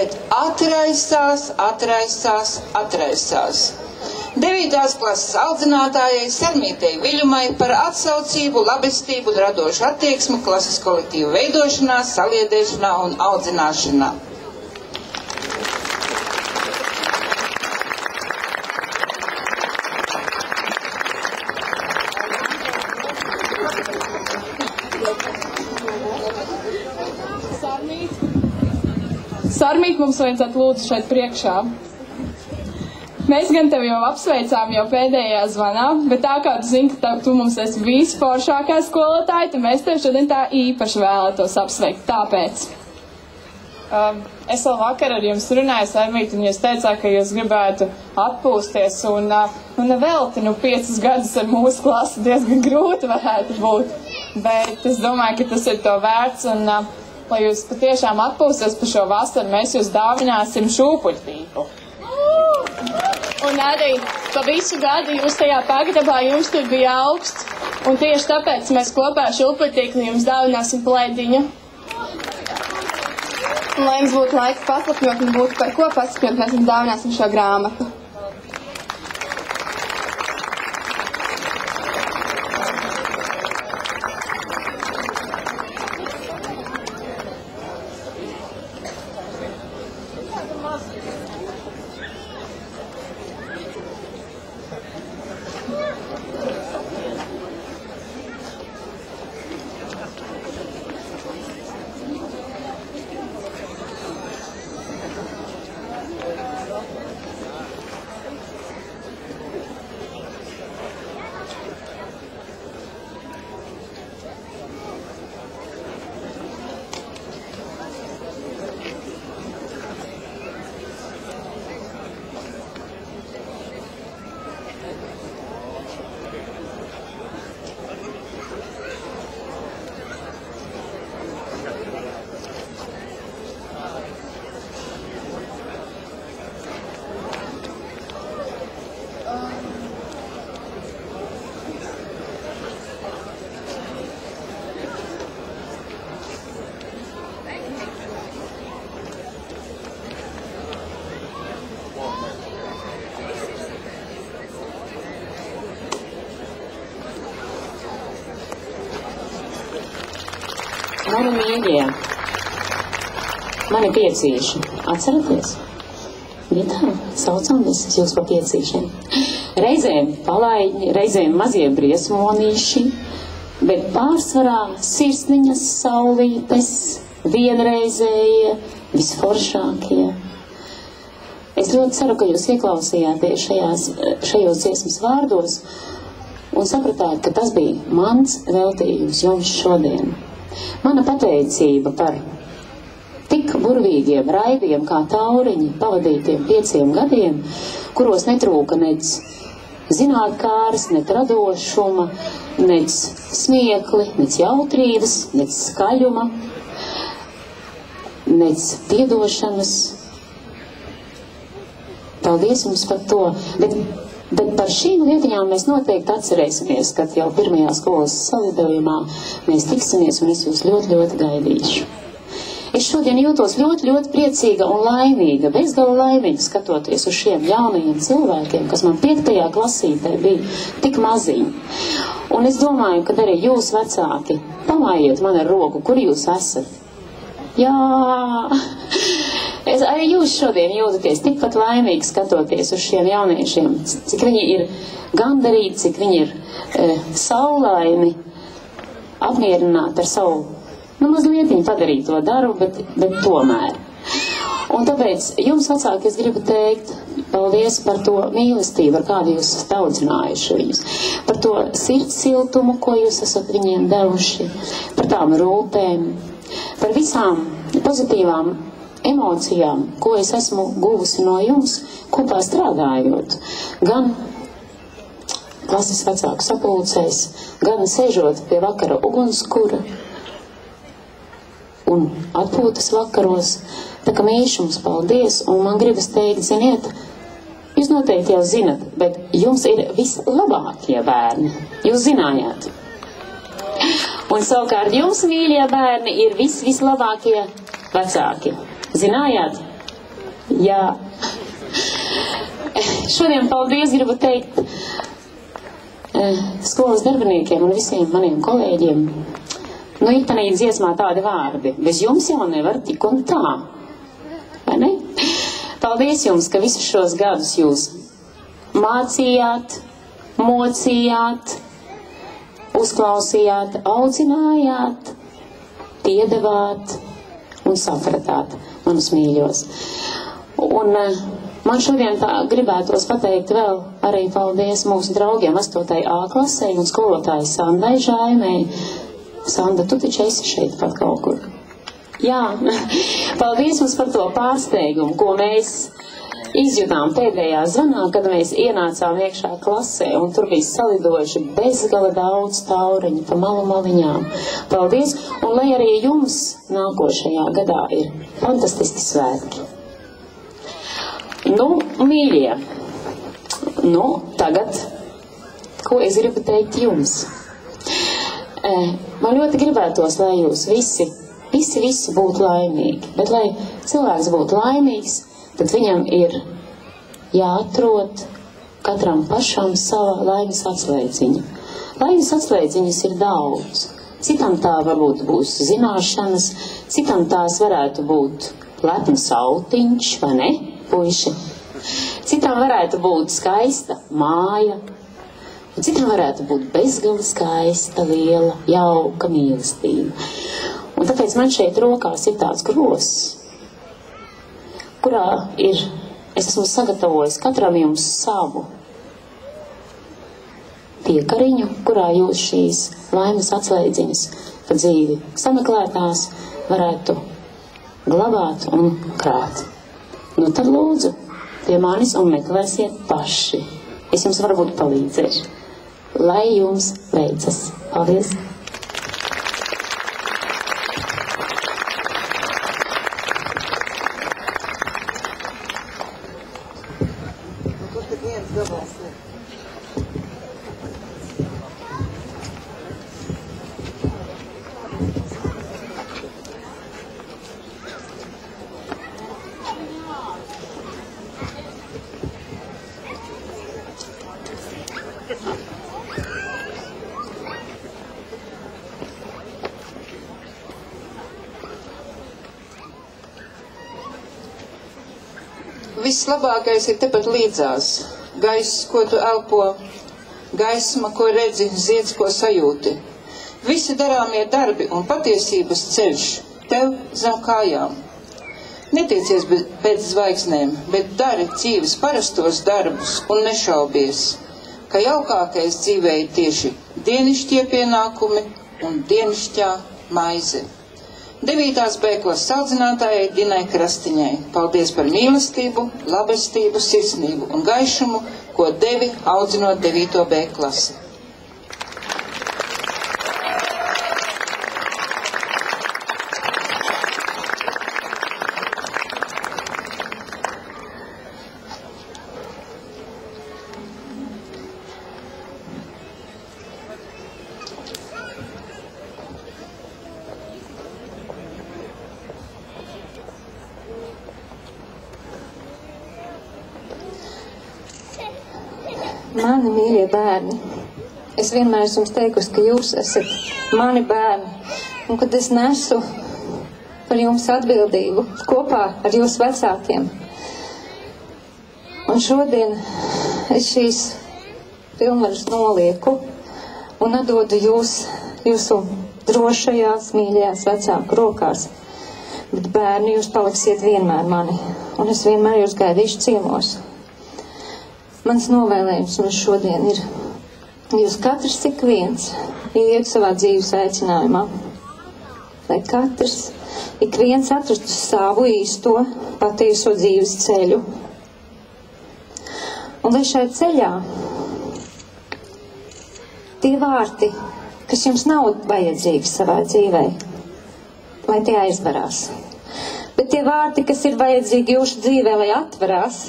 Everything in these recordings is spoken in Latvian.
bet atraisās. 9. klases audzinātājai Sarmītei Viļumai par atsaucību, labestību un radošu attieksmi klases kolektīvu veidošanā, saliedēšanā un audzināšanā. Sarmīt, mums vajadzētu lūdzu šeit priekšā. Mēs gan tevi jau apsveicām jau pēdējā zvanā, bet tā kā tu zini, ka tu mums esi visforšākā skolotāja, tad mēs tevi šodien tā īpaši vēlētos apsveikt. Tāpēc. Es vēl vakar ar jums runāju, Sarmīt, un jūs teicāt, ka jūs gribētu atpūsties, un nevelti, 5 gadus ar mūsu klasi diezgan grūti varētu būt. Bet es domāju, ka tas ir to vērts, un lai jūs patiešām atpūsties par šo vasaru, mēs jūs dāvināsim šūpuļtīklu. Un arī pa visu gadu jūs tajā pagrabā jums tur bija augsts, un tieši tāpēc mēs kopā ar šūpuļtīklu jums dāvināsim plēdiņu. Un lai jums būtu laika paslapņot un būtu par ko paslapņot, mēs jums dāvināsim šo grāmatu. Mani mīļie, mani piecīši, atceraties? Ja tā, saucam visi jūs pa piecīšiem. Reizēm palaiņi, reizēm mazie briesmonīši, bet pārsvarā sirsniņas saulītes, vienreizējie, visforšākie. Es ļoti ceru, ka jūs ieklausījāties šajos dziesmas vārdos un sapratāt, ka tas bija mans veltījums jums šodien. Mana pateicība par tik burvīgiem, raibiem kā tauriņi pavadītiem 5 gadiem, kuros netrūka nec zinātkāres, nec radošuma, nec smiekli, nec jautrības, nec skaļuma, nec piedošanas. Paldies jums par to, bet par šīm lietiņām mēs noteikti atcerēsimies, kad jau pirmajā skolas salidojumā mēs tiksimies, un es jūs ļoti, ļoti gaidīšu. Es šodien jūtos ļoti, ļoti priecīga un laimīga, bezgala laimīga skatoties uz šiem jaunajiem cilvēkiem, kas man 5. klasītē bija tik maziņi. Un es domāju, ka arī jūs vecāki, pamājiet man ar roku, kur jūs esat. Jā, arī jūs šodien jūtaties tikpat laimīgi skatoties uz šiem jauniešiem, cik viņi ir gandarīti, cik viņi ir saulaini, apmierināti ar savu, mazlietiņu padarīto darbu, bet tomēr. Un tāpēc jums, vecāki, es gribu teikt paldies par to mīlestību, ar kādu jūs esat audzinājuši viņus, par to sirds siltumu, ko jūs esat viņiem devuši, par tām rūpēm, par visām pozitīvām emocijām, ko es esmu guvusi no jums, kopā strādājot, gan klases vecāku sapulcēs, gan sēžot pie vakara ugunskura un atpūtas vakaros. Tā kā mīšums paldies, un man gribas teikt, ziniet, jūs noteikti jau zinat, bet jums ir vislabākie bērni, jūs zinājāt. Un savukārt jums, mīļie bērni, ir vislabākie vecāki. Zinājāt? Jā. Šodien paldies gribu teikt skolas darbiniekiem un visiem maniem kolēģiem. Nu, ir panī dziesmā tādi vārdi. Bez jums jau nevar tik un tā. Vai ne? Paldies jums, ka visus šos gadus jūs mācījāt, mocījāt, uzklausījāt, audzinājāt, piedevāt un sapratāt manus mīļos. Un man šodien tā gribētos pateikt vēl arī paldies mūsu draugiem 8. A klasē un skolotāji Sandai Žaimei. Sanda, tu taču esi šeit pat kaut kur. Jā, paldies mums par to pārsteigumu, ko mēs izjutām pēdējā zvanā, kad mēs ienācām iekšā klasē, un tur bija salidojuši bezgala daudz tauriņu pa malu maliņām. Paldies, un lai arī jums nākošajā gadā ir fantastiski svētki. Nu, mīļie, tagad, ko es gribu teikt jums? Man ļoti gribētos, lai jūs visi būtu laimīgi, bet lai cilvēks būtu laimīgs, tad viņam ir jāatrod katram pašam sava laimes atslēdziņa. Laimes atslēdziņas ir daudz. Citam tā varbūt būs zināšanas, citam tās varētu būt lepns autiņš, vai ne, puiši? Citam varētu būt skaista māja, un citam varētu būt bezgala skaista, liela, jauka mīlestība. Un tāpēc man šeit rokās ir tāds gross, kurā es esmu sagatavojis katram jums savu piekariņu, kurā jūs šīs laimes atslēdziņas pa dzīvi sameklētās varētu glabāt un krāt. Nu tad lūdzu pie manis un meklēsiet paši. Es jums varbūt palīdzēšu. Lai jums veicas. Paldies! Vislabākais ir tepat līdzās. Gaiss, ko tu elpo, gaisma, ko redzi, zieds, ko sajūti. Visi darāmie darbi un patiesības ceļš tev zem kājām. Netiecies pēc zvaigznēm, bet dari dzīves parastos darbus un nešaubies, ka jaukākais dzīvē ir tieši dienišķie pienākumi un dienišķā maize. 9. B klases audzinātājai Dinai Krastiņai. Paldies par mīlestību, labestību, sirsnību un gaišumu, ko devi audzinot 9. B klasi. Mani mīļie bērni, es vienmēr esmu teikusi, ka jūs esat mani bērni, un kad es nesu par jums atbildību kopā ar jūsu vecākiem. Un šodien es šīs pilnvaras nolieku un atdodu jūsu drošajās, mīļajās vecāku rokās. Bet bērni, jūs paliksiet vienmēr mani, un es vienmēr jūs gaidīšu ciemos. Mans novēlējums mums šodien ir, jūs katrs ik viens iet savā dzīves aicinājumā, lai katrs ik viens atrastu savu īsto patieso dzīves ceļu. Un lai šai ceļā tie vārti, kas jums nav vajadzīgi savā dzīvē, lai tie aizvarās. Bet tie vārti, kas ir vajadzīgi jūsu dzīvē, lai atvarās,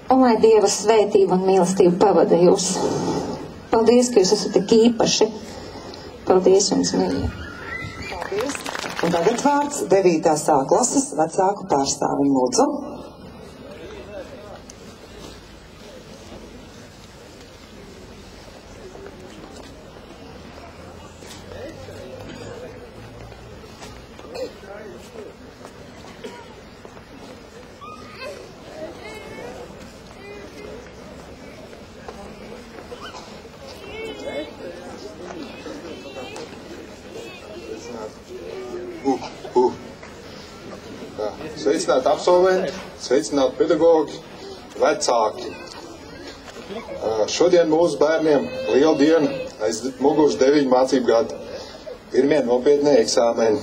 un lai Dieva svētība un mīlestība pavada jūs. Paldies, ka jūs esat tik īpaši. Paldies jums, mīļie. Paldies. Un tagad vārds 9. A klases vecāku pārstāvim, lūdzu. Sveicināti absolventi, sveicināti pedagogi, vecāki. Šodien mūsu bērniem liela diena, aiz muguras 9 mācību gadu. Pirmie nopietnie eksāmeni.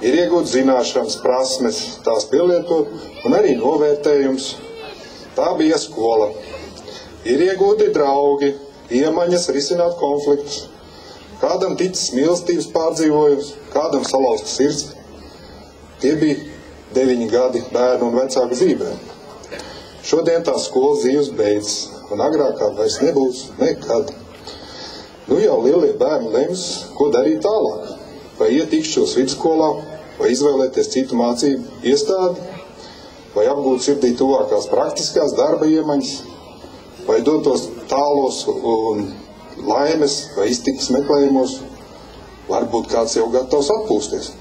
Ir iegūt zināšanas, prasmes, tās pielietot un arī novērtējums. Tā bija skola. Ir iegūti draugi, iemaņas risināt konfliktus. Kādam ticis mīlestības pārdzīvojums, kādam salauzta sirds. Tie bija 9 gadi bērnu un vecāku dzīvē. Šodien tā skolas dzīves beidzas, un agrākā vairs nebūs nekad. Nu jau lielie bērni lems, ko darīt tālāk. Vai iet ikšķos vidusskolā, vai izvēlēties citu mācību iestādi, vai apgūt sirdī tuvākās praktiskās darba iemaņas, vai dotos tālos un laimes vai iztikas meklējumos, varbūt kāds jau gatavs atpūsties.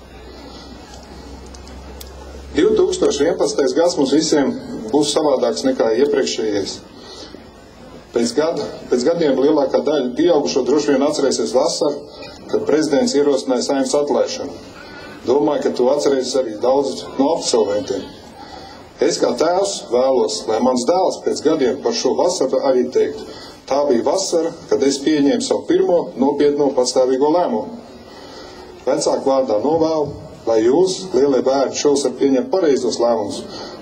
2011. gads mums visiem būs savādāks nekā iepriekšējais. Pēc gadiem lielākā daļa pieaugušo droši vien atcerēsies vasaru, kad prezidents ierosināja Saeimas atlaišanu. Domāju, ka to atcerēsies arī daudz no absolventiem. Es kā tēvs vēlos, lai mans dēls pēc gadiem par šo vasaru arī teiktu. Tā bija vasara, kad es pieņēmu savu pirmo nopietno pastāvīgo lēmumu. Vecāku vārdā novēlu, lai jūs, lielie bērni, šovasar pieņem pareizos lēmumus,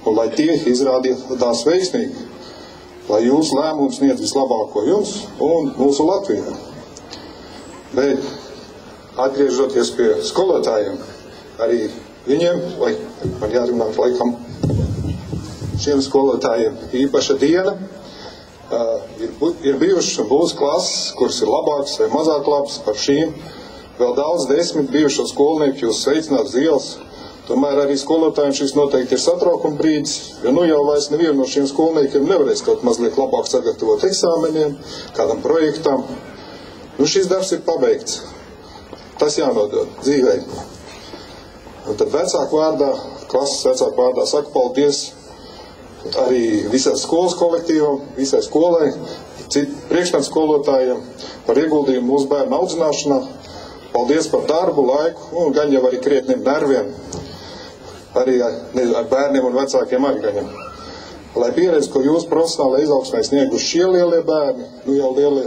un lai tie izrādījās veiksmīgi, lai jūsu lēmums sniedz vislabāko jums un mūsu Latvijā. Bet, atgriežoties pie skolotājiem, arī viņiem, vai man jārunā laikam šiem skolotājiem īpaša diena, ir bijušas un būs klases, kuras ir labākas vai mazāk labas par šīm. Vēl daudz 10 bijušo skolnieku jūs sveicināt uz ielas. Tomēr arī skolotājiem šis noteikti ir satraukuma brīdis, jo nu jau vairs nevienu no šiem skolniekiem nevarēs kaut mazliet labāk sagatavot eksāmeniem, kādam projektam. Nu šis darbs ir pabeigts. Tas jānodod dzīvē. Un tad vecāku vārdā, klases vecāku vārdā saku paldies arī visai skolas kolektīvam, visai skolai, priekšmetu skolotājiem par ieguldījumu mūsu bērnu audzināšanā. Paldies par darbu, laiku un gan jau arī krietniem nerviem. Arī ar bērniem un vecākiem arī gaņem. Lai pieredzi, ko jūs profesionāli izaugsmē snieguši šie lielie bērni, nu jau lielie